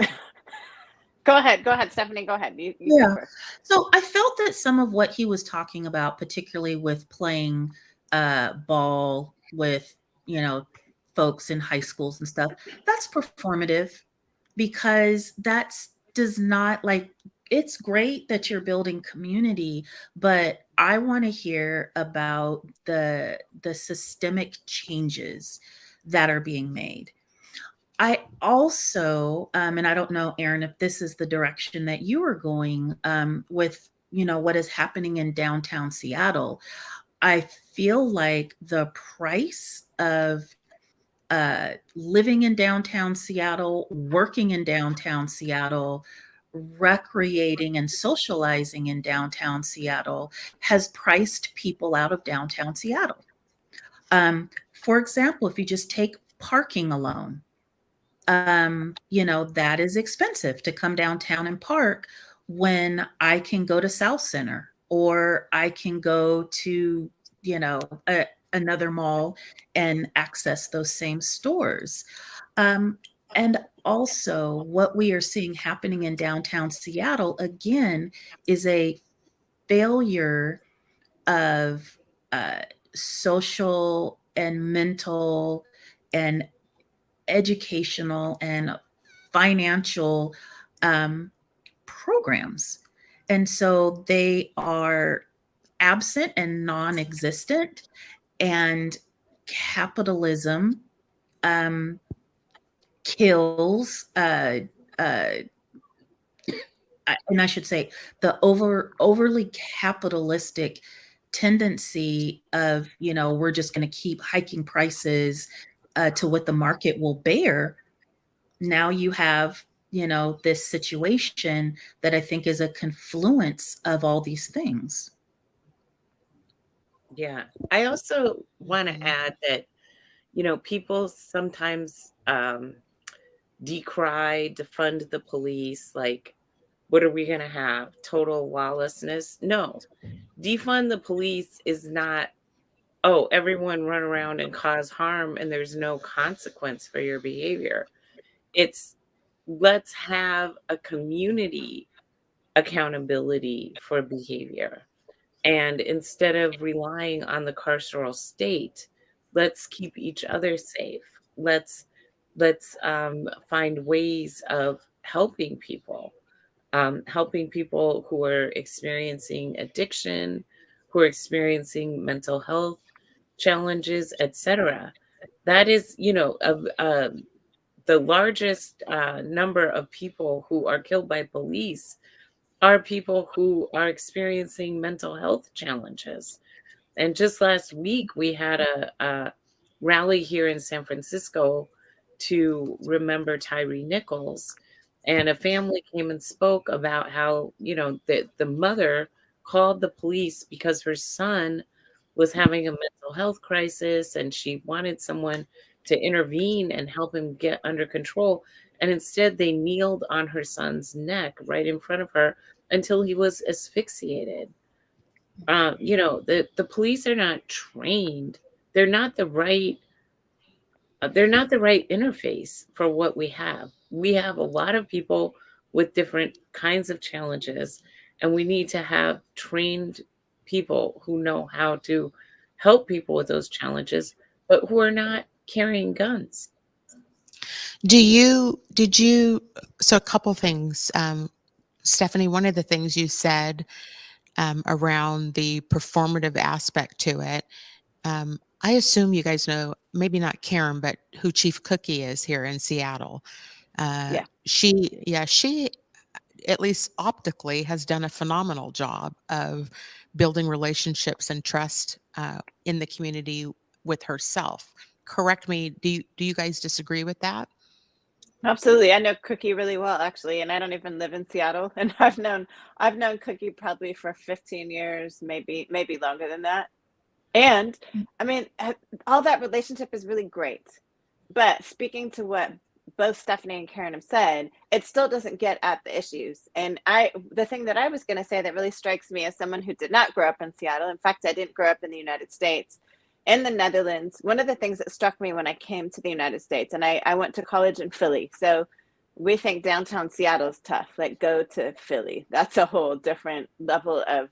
Go ahead, Stephanie, go ahead. You go first. So I felt that some of what he was talking about, particularly with playing ball with, folks in high schools and stuff, that's performative, because does not, it's great that you're building community, but I want to hear about the systemic changes that are being made. I also, and I don't know, Aaron, if this is the direction that you are going with, what is happening in downtown Seattle. I feel like the price of living in downtown Seattle, working in downtown Seattle, recreating and socializing in downtown Seattle has priced people out of downtown Seattle. For example, if you just take parking alone, that is expensive to come downtown and park when I can go to South Center, or I can go to, another mall and access those same stores. And also what we are seeing happening in downtown Seattle, again, is a failure of social and mental and educational and financial programs. And so they are absent and non-existent, and capitalism kills, and I should say the overly capitalistic tendency of, we're just going to keep hiking prices to what the market will bear, now you have, this situation that I think is a confluence of all these things. Yeah. I also want to add that, people sometimes decry, defund the police. Like, what are we going to have? Total lawlessness? No. Defund the police is not, oh, everyone run around and cause harm and there's no consequence for your behavior. It's, let's have a community accountability for behavior. And instead of relying on the carceral state, let's keep each other safe. Let's find ways of helping people who are experiencing addiction, who are experiencing mental health challenges, etc. That is, the largest number of people who are killed by police are people who are experiencing mental health challenges. And just last week, we had a rally here in San Francisco to remember Tyree Nichols. And a family came and spoke about how, the mother called the police because her son was having a mental health crisis and she wanted someone to intervene and help him get under control. And instead, they kneeled on her son's neck right in front of her until he was asphyxiated. The police are not trained. They're not the right interface for what we have. We have a lot of people with different kinds of challenges, and we need to have trained people who know how to help people with those challenges, but who are not carrying guns. So a couple things, Stephanie, one of the things you said around the performative aspect to it, I assume you guys know, maybe not Karen, but who Chief Cookie is here in Seattle. Yeah. She, at least optically, has done a phenomenal job of building relationships and trust in the community with herself. Correct me. Do you guys disagree with that? Absolutely. I know Cookie really well, actually, and I don't even live in Seattle. And I've known Cookie probably for 15 years, maybe longer than that. And I mean, all that relationship is really great. But speaking to what both Stephanie and Karen have said, it still doesn't get at the issues. And the thing that I was going to say that really strikes me as someone who did not grow up in Seattle, in fact, I didn't grow up in the United States, in the Netherlands, one of the things that struck me when I came to the United States, and I went to college in Philly. So we think downtown Seattle is tough, like go to Philly. That's a whole different level of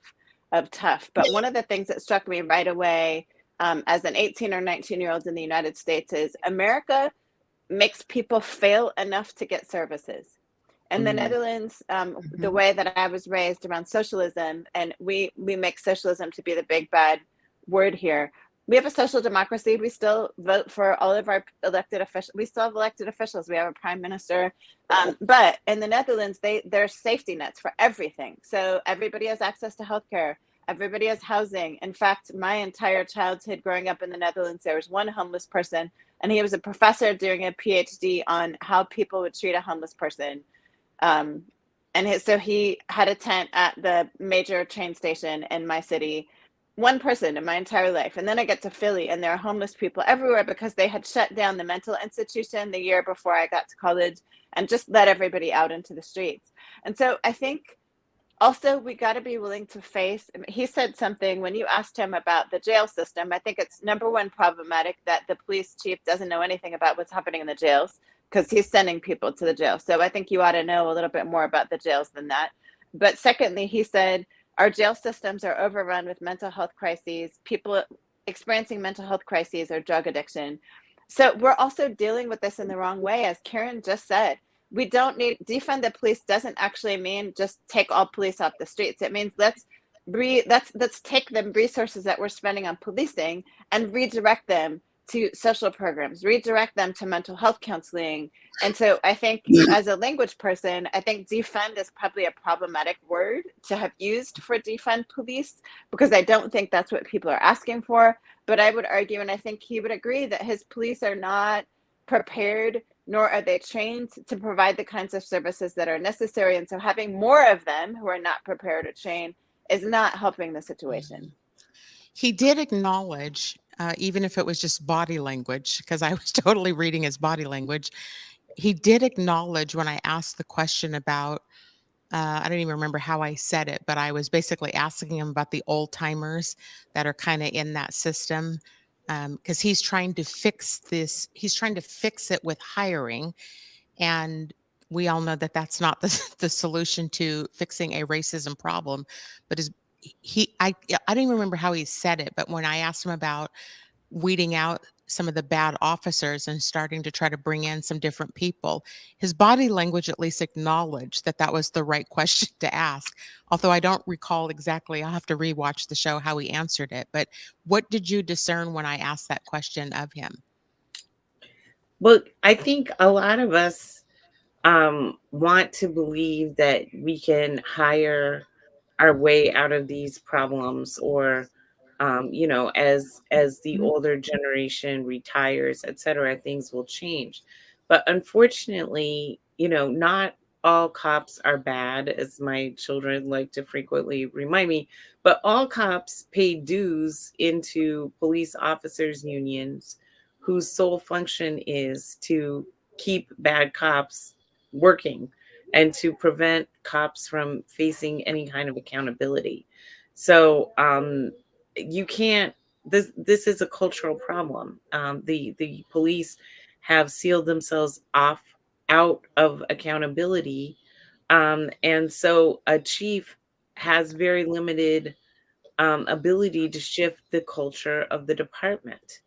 tough. But one of the things that struck me right away as an 18 or 19-year-old in the United States is America makes people fail enough to get services. In the Netherlands, the way that I was raised around socialism, and we make socialism to be the big bad word here. We have a social democracy. We still vote for all of our elected officials. We still have elected officials. We have a prime minister. But in the Netherlands, there's safety nets for everything. So everybody has access to healthcare. Everybody has housing. In fact, my entire childhood growing up in the Netherlands, there was one homeless person, and he was a professor doing a PhD on how people would treat a homeless person. So he had a tent at the major train station in my city. One person in my entire life. And then I get to Philly and there are homeless people everywhere because they had shut down the mental institution the year before I got to college and just let everybody out into the streets. And so I think also we got to be willing to face, he said something when you asked him about the jail system. I think it's number one problematic that the police chief doesn't know anything about what's happening in the jails because he's sending people to the jail. So I think you ought to know a little bit more about the jails than that. But secondly, he said, our jail systems are overrun with mental health crises, people experiencing mental health crises or drug addiction. So we're also dealing with this in the wrong way. As Karen just said, we don't need defund the police doesn't actually mean just take all police off the streets. It means let's take the resources that we're spending on policing and redirect them to social programs, redirect them to mental health counseling. And so I think as a language person, I think defund is probably a problematic word to have used for defund police, because I don't think that's what people are asking for. But I would argue, and I think he would agree, that his police are not prepared, nor are they trained to provide the kinds of services that are necessary. And so having more of them who are not prepared or trained is not helping the situation. He did acknowledge, even if it was just body language, because I was totally reading his body language. He did acknowledge when I asked the question about, I don't even remember how I said it, but I was basically asking him about the old timers that are kind of in that system. Because he's trying to fix this, he's trying to fix it with hiring. And we all know that that's not the solution to fixing a racism problem. But I don't even remember how he said it, but when I asked him about weeding out some of the bad officers and starting to try to bring in some different people, his body language at least acknowledged that that was the right question to ask. Although I don't recall exactly, I'll have to rewatch the show how he answered it. But what did you discern when I asked that question of him? Well, I think a lot of us want to believe that we can hire our way out of these problems, or as the older generation retires, et cetera, things will change. But unfortunately, not all cops are bad, as my children like to frequently remind me, but all cops pay dues into police officers unions whose sole function is to keep bad cops working and to prevent cops from facing any kind of accountability. So you can't. This is a cultural problem. The police have sealed themselves off out of accountability, and so a chief has very limited ability to shift the culture of the department.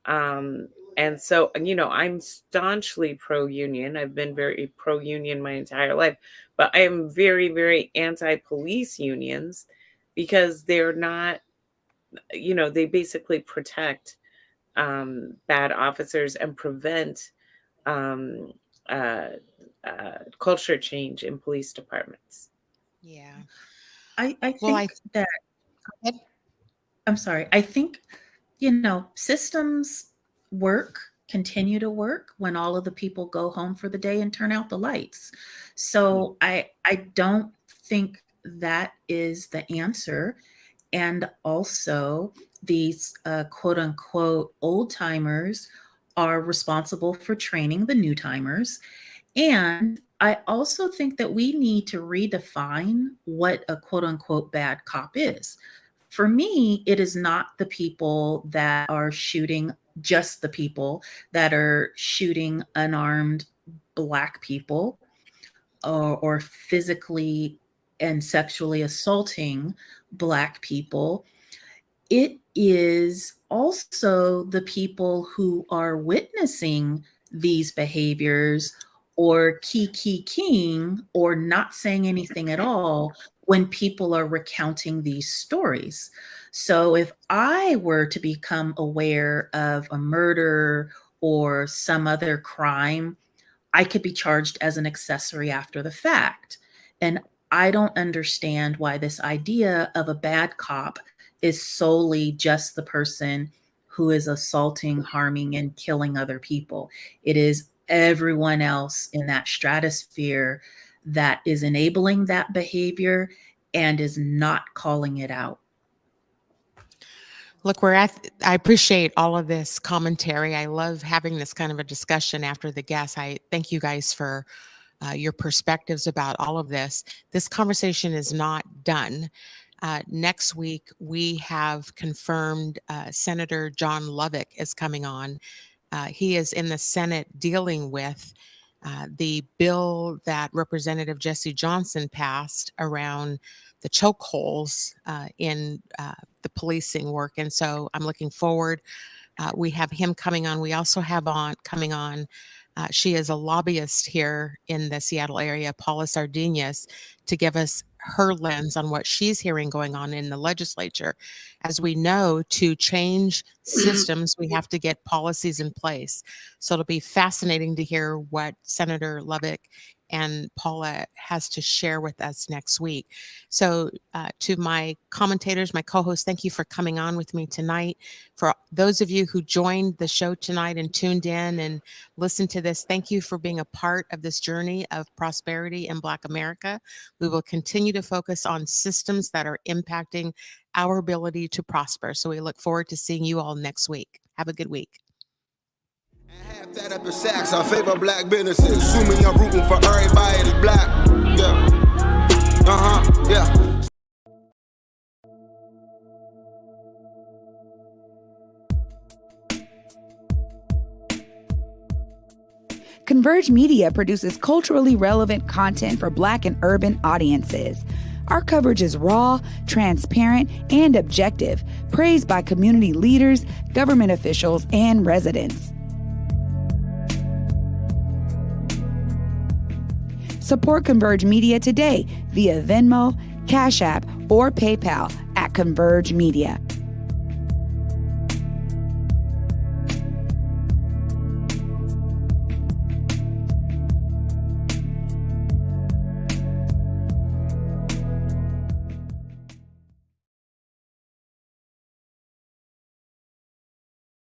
Um, and so, I'm staunchly pro union. I've been very pro union my entire life, but I am very, very anti police unions because they're not, they basically protect bad officers and prevent um, uh, culture change in police departments. Yeah. I Well, think that, I'm sorry, I think, systems continue to work when all of the people go home for the day and turn out the lights. So I don't think that is the answer. And also, these quote unquote old timers are responsible for training the new timers. And I also think that we need to redefine what a quote unquote bad cop is. For me, it is not the people that are shooting, just the people that are shooting unarmed Black people, or physically and sexually assaulting Black people. It is also the people who are witnessing these behaviors, or keying or not saying anything at all when people are recounting these stories. So if I were to become aware of a murder or some other crime, I could be charged as an accessory after the fact. And I don't understand why this idea of a bad cop is solely just the person who is assaulting, harming, and killing other people. It is everyone else in that stratosphere that is enabling that behavior and is not calling it out. Look, I appreciate all of this commentary. I love having this kind of a discussion after the guests. I thank you guys for your perspectives about all of this. This conversation is not done. Next week, we have confirmed Senator John Lovick is coming on. He is in the Senate dealing with the bill that Representative Jesse Johnson passed around the chokeholds in the policing work. And so I'm looking forward. We have him coming on. We also have coming on, she is a lobbyist here in the Seattle area, Paula Sardinhas, to give us her lens on what she's hearing going on in the legislature. As we know, to change systems, we have to get policies in place. So it'll be fascinating to hear what Senator Lubbock and Paula has to share with us next week. So to my commentators, my co-hosts, thank you for coming on with me tonight. For those of you who joined the show tonight and tuned in and listened to this, thank you for being a part of this journey of prosperity in Black America. We will continue to focus on systems that are impacting our ability to prosper. So we look forward to seeing you all next week. Have a good week. Half that up in sacks, I favor black businesses. Assuming I'm rooting for everybody that's black. Yeah. Yeah. Converge Media produces culturally relevant content for Black and urban audiences. Our coverage is raw, transparent, and objective, praised by community leaders, government officials, and residents. Support Converge Media today via Venmo, Cash App, or PayPal at Converge Media.